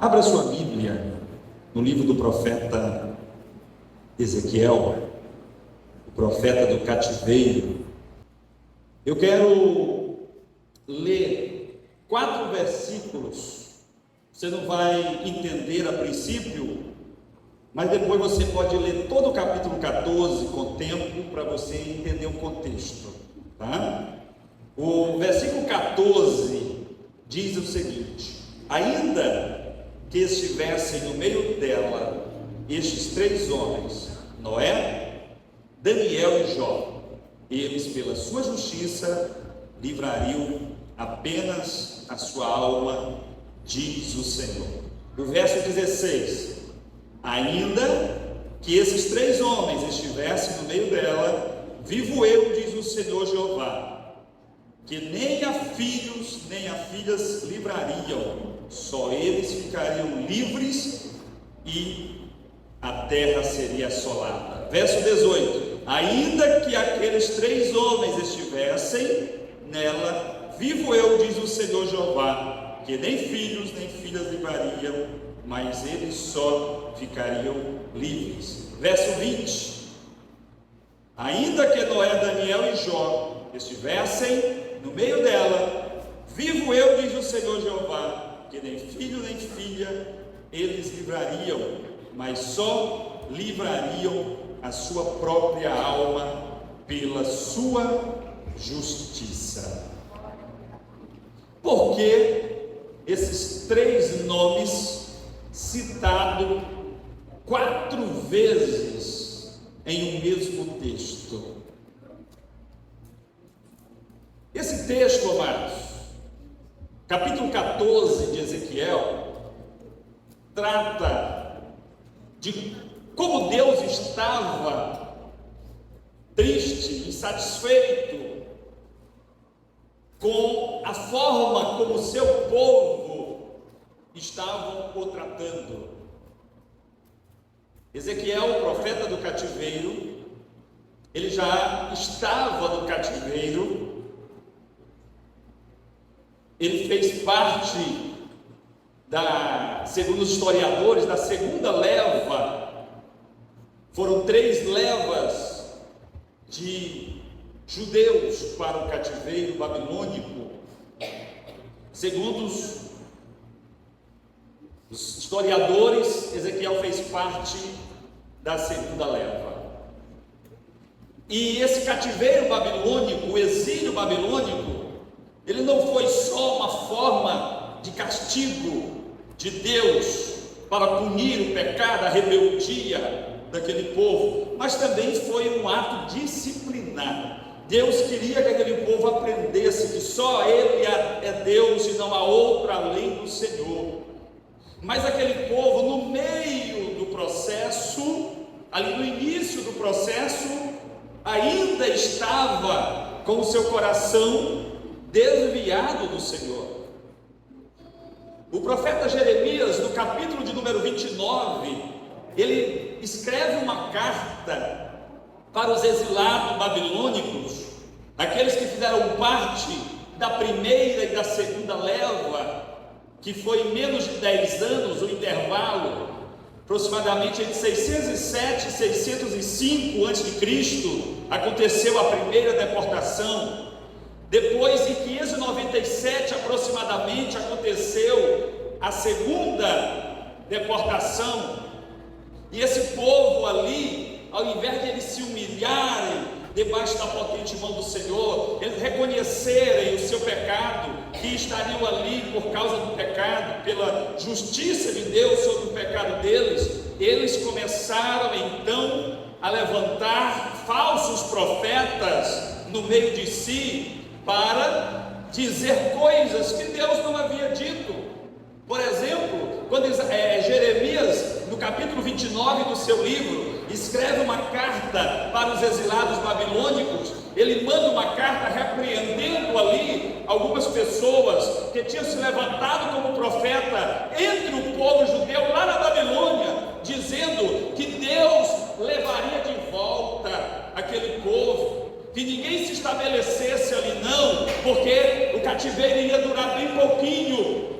Abra sua Bíblia no livro do profeta Ezequiel, o profeta do cativeiro. Eu quero ler 4 versículos. Você não vai entender a princípio, mas depois você pode ler todo o capítulo 14 com tempo para você entender o contexto, tá? O versículo 14 diz o seguinte: ainda que estivessem no meio dela estes 3 homens, Noé, Daniel e Jó, eles pela sua justiça livrariam apenas a sua alma, diz o Senhor. No verso 16: ainda que esses 3 homens estivessem no meio dela, vivo eu, diz o Senhor Jeová, que nem a filhos nem a filhas livrariam, só eles ficariam livres e a terra seria assolada. Verso 18: ainda que aqueles 3 homens estivessem nela, vivo eu, diz o Senhor Jeová, que nem filhos nem filhas livrariam, mas eles só ficariam livres. Verso 20: ainda que Noé, Daniel e Jó estivessem no meio dela, vivo eu, diz o Senhor Jeová, que nem filho nem filha eles livrariam, mas só livrariam a sua própria alma pela sua justiça. Por que esses 3 nomes citados 4 vezes em um mesmo texto? Esse texto, amados, capítulo 14 de Ezequiel, trata de como Deus estava triste, insatisfeito com a forma como o seu povo estavam o tratando. Ezequiel, o profeta do cativeiro, ele já estava no cativeiro. Ele fez parte segundo os historiadores, da segunda leva. Foram 3 levas de judeus para o cativeiro babilônico. Segundo os historiadores, Ezequiel fez parte da segunda leva. E esse cativeiro babilônico, o exílio babilônico, ele não foi só uma forma de castigo de Deus para punir o pecado, a rebeldia daquele povo, mas também foi um ato disciplinar. Deus queria que aquele povo aprendesse que só Ele é Deus e não há outro além do Senhor. Mas aquele povo, no meio do processo, ali no início do processo, ainda estava com o seu coração desviado do Senhor. O profeta Jeremias, no capítulo de número 29, ele escreve uma carta para os exilados babilônicos, aqueles que fizeram parte da primeira e da segunda leva, que foi em menos de 10 anos o intervalo, aproximadamente entre 607 e 605 a.C., aconteceu a primeira deportação. Depois, em 597 aproximadamente, aconteceu a segunda deportação. E esse povo ali, ao invés de eles se humilharem debaixo da potente mão do Senhor, eles reconhecerem o seu pecado, que estariam ali por causa do pecado, pela justiça de Deus sobre o pecado deles, eles começaram então a levantar falsos profetas no meio de si, para dizer coisas que Deus não havia dito. Por exemplo, quando Jeremias, no capítulo 29 do seu livro, escreve uma carta para os exilados babilônicos, ele manda uma carta repreendendo ali algumas pessoas que tinham se levantado como profeta entre o povo judeu lá na Babilônia, dizendo que Deus levaria de volta aquele povo, que ninguém se estabelecesse ali não, porque o cativeiro iria durar bem pouquinho.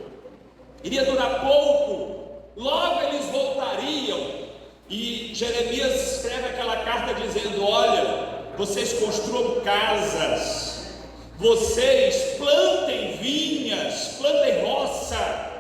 iria durar pouco, logo eles voltariam. E Jeremias escreve aquela carta dizendo: olha, vocês construam casas, vocês plantem vinhas, plantem roça,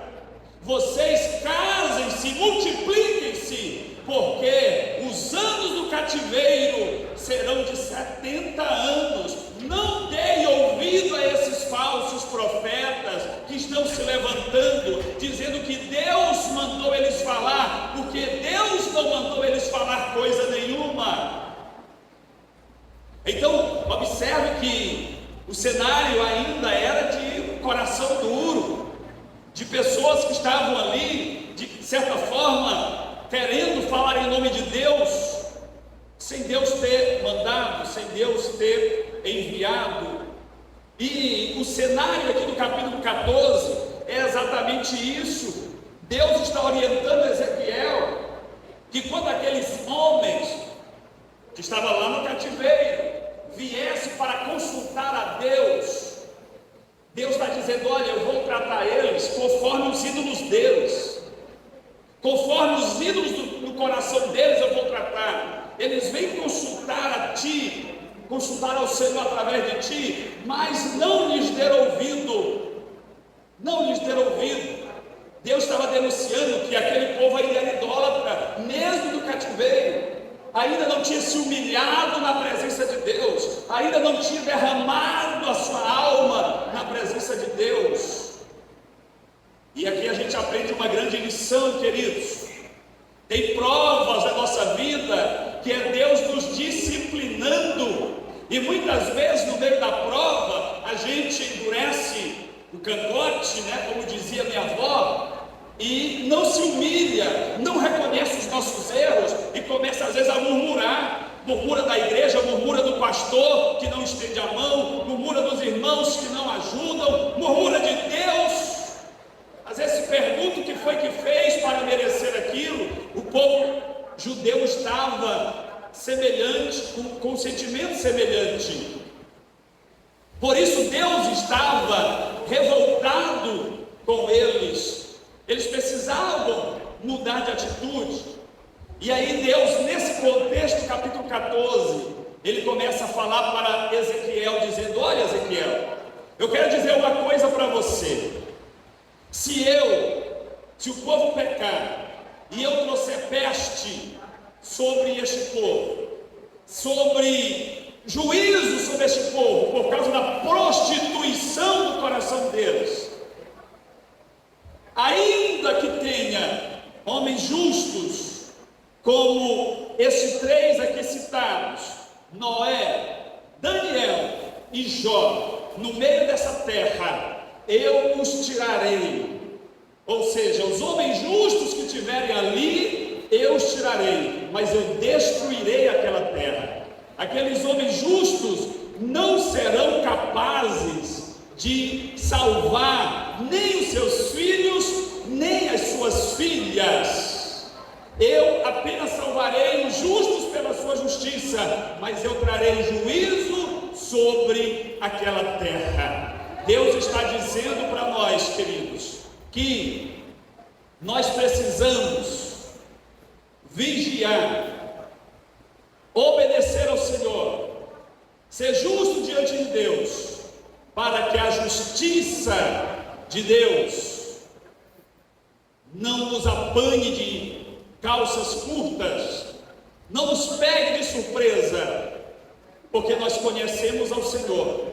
vocês casem-se, multipliquem-se, porque os anos do cativeiro serão de 70 anos. Não deem ouvido a esses falsos profetas que estão se levantando, dizendo que Deus mandou eles falar, porque Deus não mandou eles falar coisa nenhuma. Então, observe que o cenário ainda era de coração duro, de pessoas que estavam ali, de certa forma, querendo falar em nome de Deus, sem Deus ter mandado, sem Deus ter enviado. E o cenário aqui do capítulo 14 é exatamente isso. Deus está orientando Ezequiel que quando aqueles homens que estavam lá no cativeiro viessem para consultar a Deus, Deus está dizendo: olha, eu vou tratar eles conforme os ídolos deles, conforme os ídolos do coração deles eu vou tratar. Eles vêm consultar a ti, consultar ao Senhor através de ti, mas não lhes der ouvido, não lhes der ouvido. Deus estava denunciando que aquele povo ainda era idólatra, mesmo do cativeiro, ainda não tinha se humilhado na presença de Deus, ainda não tinha derramado a sua alma na presença de Deus. E aqui a gente aprende uma grande lição, queridos. Tem provas da nossa vida que é Deus nos disciplinando, e muitas vezes no meio da prova a gente endurece o cangote, como dizia minha avó, e não se humilha, não reconhece os nossos erros e começa às vezes a murmurar. Murmura da igreja, murmura do pastor que não estende a mão, murmura dos irmãos que não ajudam, murmura de Deus. Às vezes se pergunta o que foi que fez para merecer aquilo. O povo judeu estava semelhante, com um sentimento semelhante. Por isso Deus estava revoltado com eles. Eles precisavam mudar de atitude. E aí Deus, nesse contexto, capítulo 14, ele começa a falar para Ezequiel, dizendo: olha, Ezequiel, eu quero dizer uma coisa para você. Se o povo pecar, e eu trouxer peste sobre este povo, sobre juízo sobre este povo, por causa da prostituição do coração deles, ainda que tenha homens justos, como esses três aqui citados, Noé, Daniel e Jó, no meio dessa terra, eu os tirarei. Ou seja, os homens justos que estiverem ali, eu os tirarei, mas eu destruirei aquela terra. Aqueles homens justos não serão capazes de salvar nem os seus filhos, nem as suas filhas. Eu apenas salvarei os justos pela sua justiça, mas eu trarei juízo sobre aquela terra. Deus está dizendo para nós, queridos, que nós precisamos vigiar, obedecer ao Senhor, ser justo diante de Deus, para que a justiça de Deus não nos apanhe de calças curtas, não nos pegue de surpresa, porque nós conhecemos ao Senhor,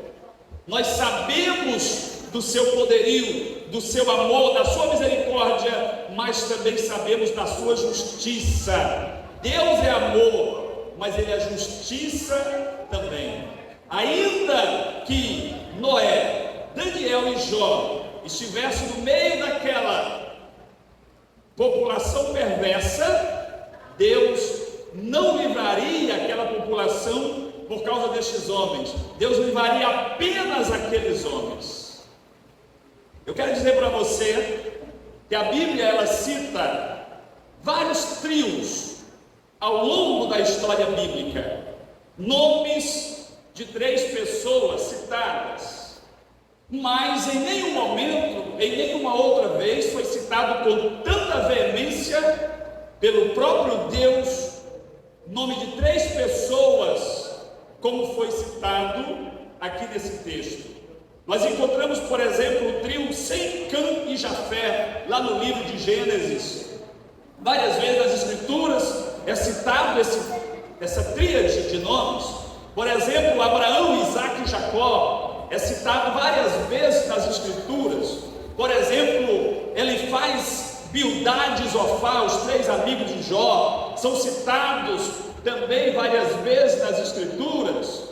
nós sabemos do seu poderio, do seu amor, da sua misericórdia, mas também sabemos da sua justiça. Deus é amor, mas Ele é justiça também. Ainda que Noé, Daniel e Jó estivessem no meio daquela população perversa, Deus não livraria aquela população por causa destes homens. Deus livraria apenas aqueles homens. Eu quero dizer para você que a Bíblia ela cita vários trios ao longo da história bíblica, nomes de 3 pessoas citadas, mas em nenhum momento em nenhuma outra vez foi citado com tanta veemência pelo próprio Deus, nome de 3 pessoas, como foi citado aqui nesse texto. Nós encontramos, por exemplo, o trio Sem, Cã e Jafé, lá no livro de Gênesis. Várias vezes nas Escrituras é citado essa tríade de nomes. Por exemplo, Abraão, Isaque e Jacó é citado várias vezes nas Escrituras. Por exemplo, Elifaz, Bildade e Zofar, os 3 amigos de Jó, são citados também várias vezes nas Escrituras.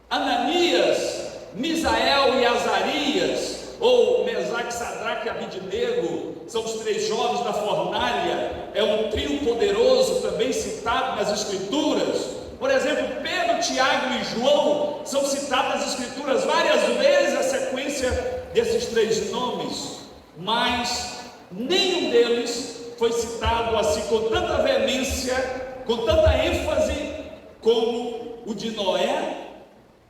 Ananias, Misael e Azarias, ou Mesaque, Sadraque e Abidnego, são os 3 jovens da fornalha. É um trio poderoso também citado nas Escrituras. Por exemplo, Pedro, Tiago e João são citados nas Escrituras várias vezes, a sequência desses 3 nomes, mas nenhum deles foi citado assim com tanta veemência, com tanta ênfase, como o de Noé,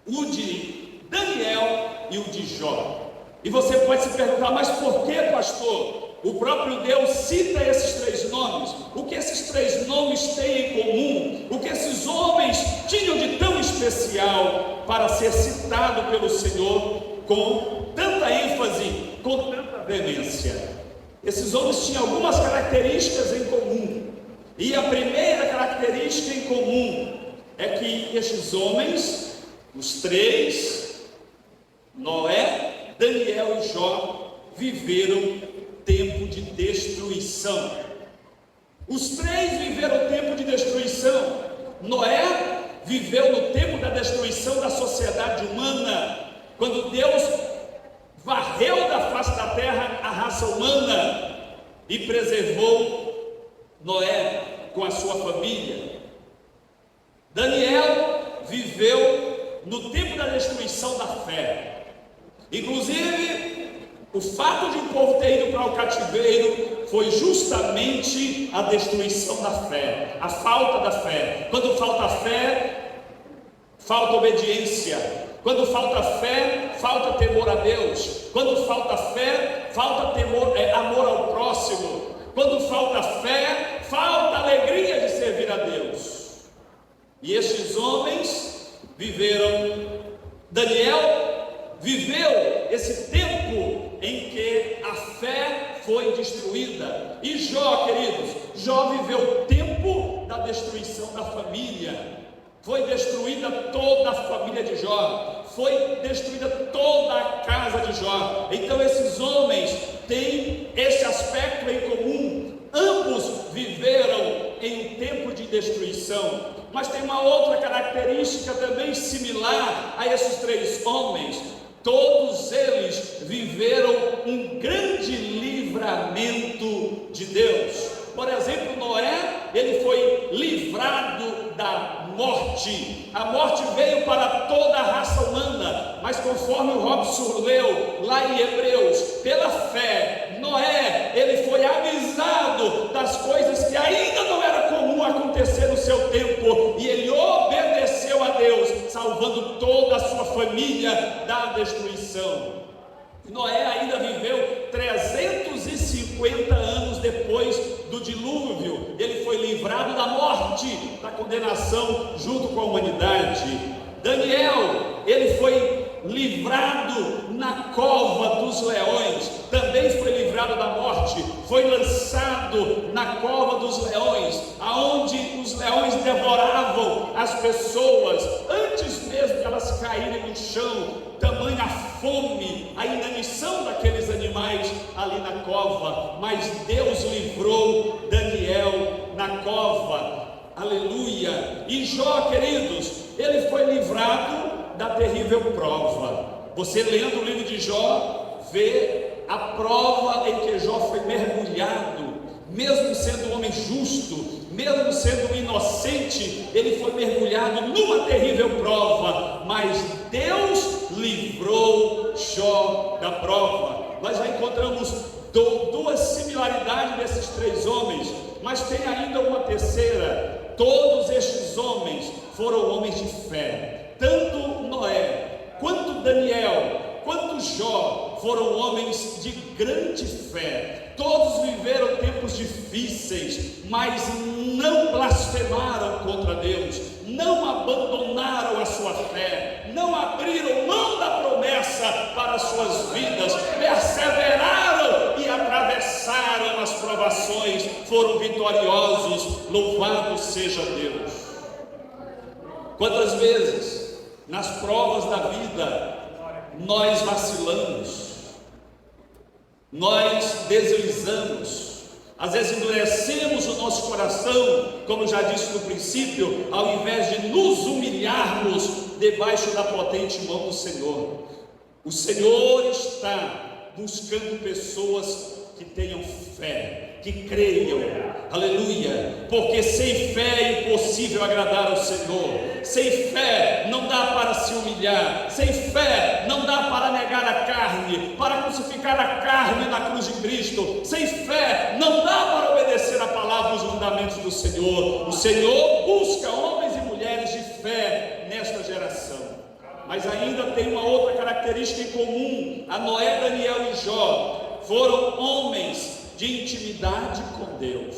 o de Daniel e o de Jó. E você pode se perguntar, mas por que, pastor? O próprio Deus cita esses 3 nomes. O que esses 3 nomes têm em comum? O que esses homens tinham de tão especial para ser citado pelo Senhor com tanta ênfase, com tanta veemência? Esses homens tinham algumas características em comum. E a primeira característica em comum é que estes homens, os 3, Noé, Daniel e Jó, viveram tempo de destruição. Os 3 viveram tempo de destruição. Noé viveu no tempo da destruição da sociedade humana, quando Deus varreu da face da terra a raça humana e preservou Noé com a sua família. Daniel viveu no tempo da destruição da fé. Inclusive, o fato de o povo ter ido para o cativeiro foi justamente a destruição da fé, a falta da fé. Quando falta fé, falta obediência. Quando falta fé, falta temor a Deus. Quando falta fé, falta amor ao próximo. Quando falta fé, falta alegria de servir a Deus. E estes homens viveram. Daniel viveu esse tempo em que a fé foi destruída. E Jó, queridos, Jó viveu o tempo da destruição da família. Foi destruída toda a família de Jó, foi destruída toda a casa de Jó. Então esses homens têm esse aspecto em comum. Ambos viveram em um tempo de destruição. Mas tem uma outra característica também similar a esses 3 homens. Todos eles viveram um grande livramento de Deus. Por exemplo, Noé, ele foi livrado da morte. A morte veio para toda a raça humana, mas conforme o Robson leu lá em Hebreus, pela fé, Noé, ele foi avisado das coisas que ainda não era comum acontecer no seu tempo, e ele obedeceu a Deus, salvando toda a sua família da destruição. Noé ainda viveu 350 anos depois do dilúvio. Ele foi livrado da morte, da condenação junto com a humanidade. Daniel, ele foi livrado na cova dos leões, também foi livrado da morte, foi lançado na cova dos leões, aonde os leões devoravam as pessoas, antes mesmo de elas caírem no chão. Tamanha fome, a inanição daqueles animais ali na cova, mas Deus livrou Daniel na cova, aleluia. E Jó, queridos, ele foi livrado da terrível prova. Você lendo o livro de Jó, vê a prova em que Jó foi mergulhado. Mesmo sendo um homem justo, mesmo sendo um inocente, ele foi mergulhado numa terrível prova, mas Deus livrou Jó da prova. Nós já encontramos 2 similaridades desses 3 homens, mas tem ainda uma terceira. Todos estes homens foram homens de fé. Tanto Noé, quanto Daniel, quanto Jó, foram homens de grande fé. Todos viveram tempos difíceis, mas não blasfemaram contra Deus, não abandonaram a sua fé, não abriram mão da promessa para as suas vidas, perseveraram e atravessaram as provações, foram vitoriosos. Louvado seja Deus. Quantas vezes nas provas da vida nós vacilamos, nós deslizamos, às vezes endurecemos o nosso coração, como já disse no princípio, ao invés de nos humilharmos debaixo da potente mão do Senhor. O Senhor está buscando pessoas que tenham fé, que creiam, aleluia, porque sem fé é impossível agradar ao Senhor. Sem fé não dá para se humilhar, sem fé não dá para negar a carne, para crucificar a carne na cruz de Cristo. Sem fé não dá para obedecer a palavra e os mandamentos do Senhor. O Senhor busca homens e mulheres de fé nesta geração. Mas ainda tem uma outra característica em comum a Noé, Daniel e Jó. Foram homens de intimidade com Deus,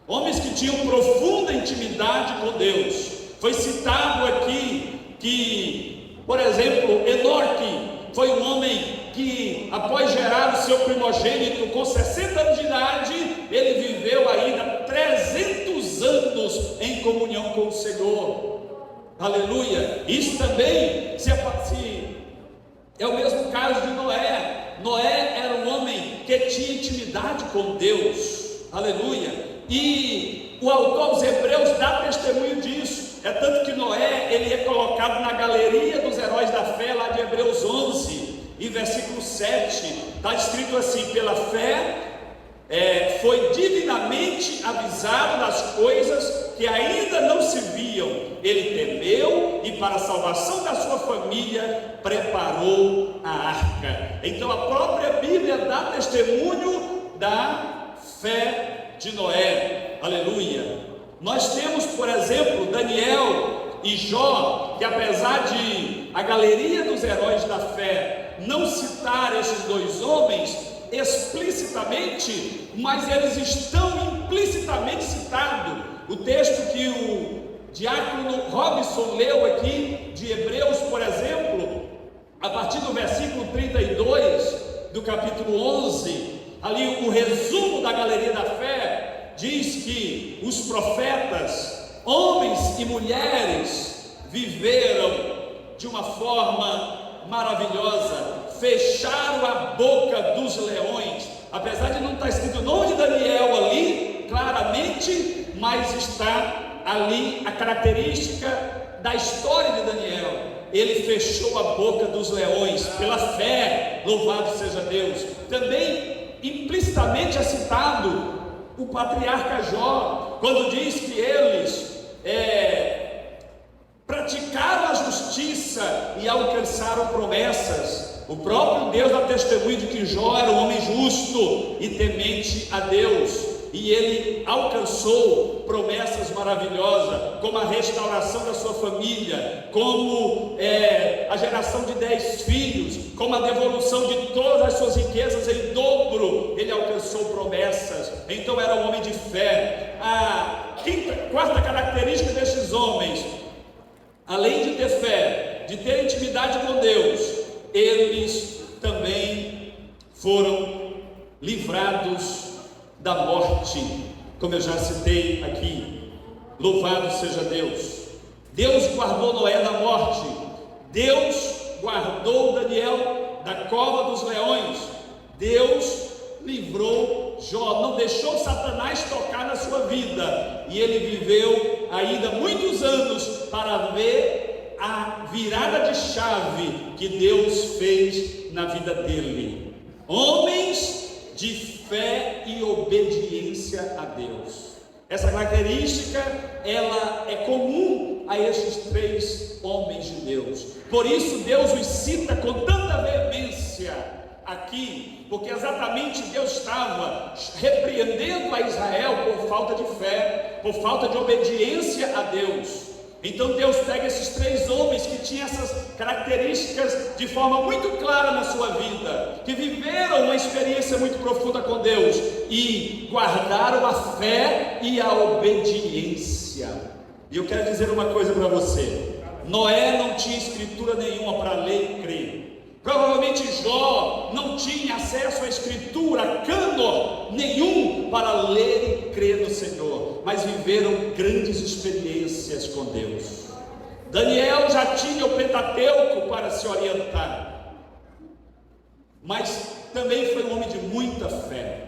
homens que tinham profunda intimidade com Deus. Foi citado aqui que, por exemplo, Enoque foi um homem que, após gerar o seu primogênito com 60 anos de idade, ele viveu ainda 300 anos em comunhão com o Senhor, aleluia. Isso também é o mesmo caso de Noé. Noé era um homem que tinha intimidade com Deus, aleluia, e o autor dos Hebreus dá testemunho disso. É tanto que Noé, ele é colocado na galeria dos heróis da fé, lá de Hebreus 11, em versículo 7, está escrito assim: pela fé foi divinamente avisado das coisas que ainda não se viam, ele temeu e para a salvação da sua família preparou a arca. Então a própria Bíblia dá testemunho da fé de Noé, aleluia. Nós temos, por exemplo, Daniel e Jó, que apesar de a galeria dos heróis da fé não citar esses dois homens explicitamente, mas eles estão implicitamente citados. O texto que o diácono Robson leu aqui, de Hebreus, por exemplo, a partir do versículo 32 do capítulo 11, ali o resumo da galeria da fé, diz que os profetas, homens e mulheres, viveram de uma forma maravilhosa, fecharam a boca dos leões. Apesar de não estar escrito o nome de Daniel ali claramente, mas está ali a característica da história de Daniel. Ele fechou a boca dos leões pela fé, louvado seja Deus. Também implicitamente é citado o patriarca Jó, quando diz que eles praticaram a justiça e alcançaram promessas. O próprio Deus dá testemunho de que Jó era um homem justo e temente a Deus, e ele alcançou promessas maravilhosas, como a restauração da sua família, como a geração de 10 filhos, como a devolução de todas as suas riquezas em dobro. Ele alcançou promessas. Então era um homem de fé. A quarta característica destes homens, além de ter fé, de ter intimidade com Deus, eles também foram livrados da morte, como eu já citei aqui. Louvado seja Deus. Deus guardou Noé da morte, Deus guardou Daniel da cova dos leões, Deus livrou Jó, não deixou Satanás tocar na sua vida, e ele viveu ainda muitos anos para ver a virada de chave que Deus fez na vida dele. Homens de fé e obediência a Deus. Essa característica, ela é comum a estes 3 homens de Deus. Por isso Deus os cita com tanta veemência aqui, porque exatamente Deus estava repreendendo a Israel por falta de fé, por falta de obediência a Deus. Então Deus pega esses 3 homens que tinham essas características de forma muito clara na sua vida, que viveram uma experiência muito profunda com Deus e guardaram a fé e a obediência. E eu quero dizer uma coisa para você: Noé não tinha escritura nenhuma para ler e crer. Provavelmente Jó não tinha acesso à escritura, cânon nenhum para ler e crer no Senhor, mas viveram grandes experiências com Deus. Daniel já tinha o Pentateuco para se orientar, mas também foi um homem de muita fé.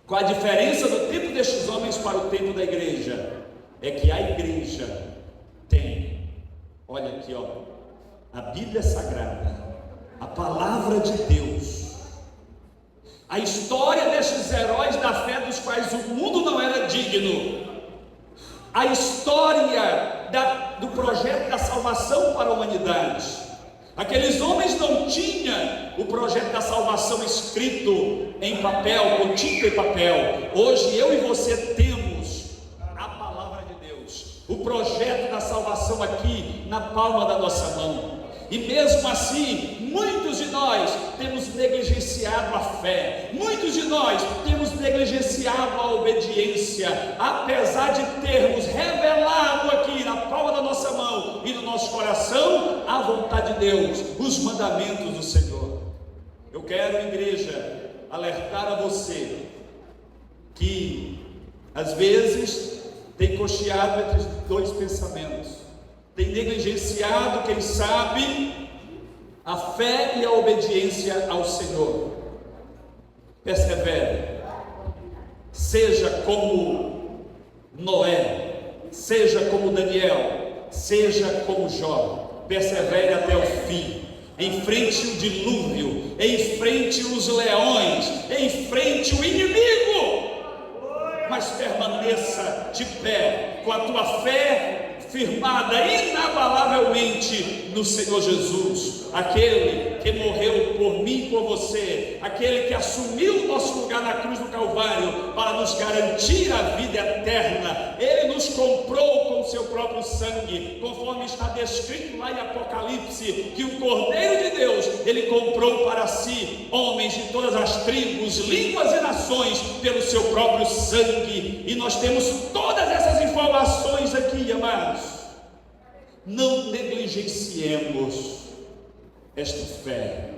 Qual a diferença do tempo destes homens para o tempo da igreja? É que a igreja tem, olha aqui, ó, a Bíblia Sagrada, a palavra de Deus, a história destes heróis da fé dos quais o mundo não era digno, a história do projeto da salvação para a humanidade. Aqueles homens não tinham o projeto da salvação escrito em papel, com tinta e papel. Hoje eu e você temos a palavra de Deus, o projeto da salvação aqui na palma da nossa mão. E mesmo assim, muitos de nós temos negligenciado a fé, muitos de nós temos negligenciado a obediência, apesar de termos revelado aqui na palma da nossa mão e no nosso coração a vontade de Deus, os mandamentos do Senhor. Eu quero, igreja, alertar a você que às vezes tem cocheado entre 2 pensamentos, tem negligenciado, quem sabe, a fé e a obediência ao Senhor. Persevere, seja como Noé, seja como Daniel, seja como Jó, persevere até o fim, enfrente o dilúvio, enfrente os leões, enfrente o inimigo, mas permaneça de pé, com a tua fé firmada inabalavelmente no Senhor Jesus, aquele que morreu por mim e por você, aquele que assumiu o nosso lugar na cruz do Calvário para nos garantir a vida eterna. Ele nos comprou com o seu próprio sangue, conforme está descrito lá em Apocalipse, que o Cordeiro de Deus, ele comprou para si homens de todas as tribos, línguas e nações pelo seu próprio sangue. E nós temos todas essas informações aqui, amados. Não negligenciemos esta fé,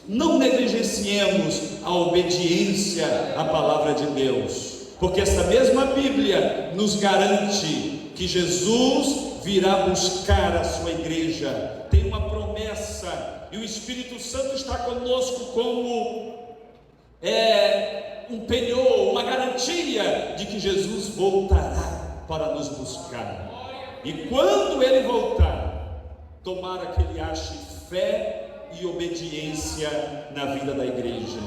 não negligenciemos a obediência à palavra de Deus, porque essa mesma Bíblia nos garante que Jesus virá buscar a sua igreja. Tem uma promessa, e o Espírito Santo está conosco como um penhor, uma garantia de que Jesus voltará para nos buscar. E quando ele voltar, tomara que ele ache fé e obediência na vida da igreja,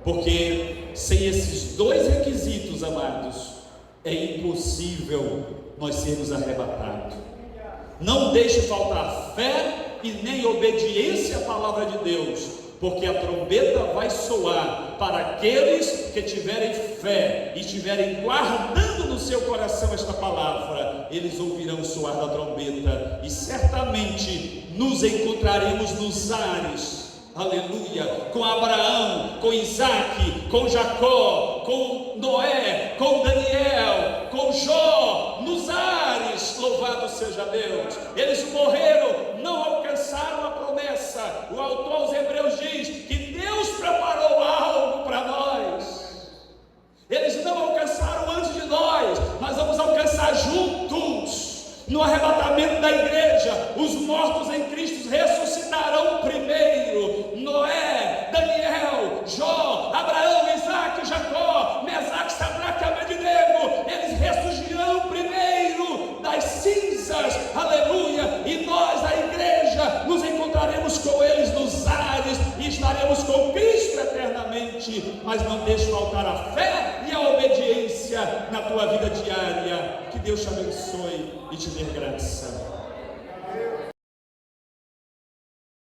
porque sem esses 2 requisitos, amados, é impossível nós sermos arrebatados. Não deixe faltar fé e nem obediência à palavra de Deus, porque a trombeta vai soar para aqueles que tiverem fé e estiverem guardando no seu coração esta palavra. Eles ouvirão soar da trombeta e certamente nos encontraremos nos ares, aleluia, com Abraão, com Isaac, com Jacó, com Noé, com Daniel, com Jó, nos ares. Louvado seja Deus. Eles morreram, não alcançaram a promessa. O autor aos Hebreus diz que Deus preparou algo para nós. Eles não alcançaram antes de nós, mas vamos alcançar juntos. No arrebatamento da igreja, os mortos em Cristo ressuscitarão primeiro. Noé, Daniel, Jó, Abraão, Isaac, Jacó, Mesaque, Sadraque e Abednego, eles ressurgirão primeiro das cinzas, aleluia, e nós, a igreja, nos encontraremos com eles nos ares e estaremos com Cristo eternamente. Mas não deixe faltar a fé e a obediência na tua vida diária. Que Deus te abençoe e te dê graça.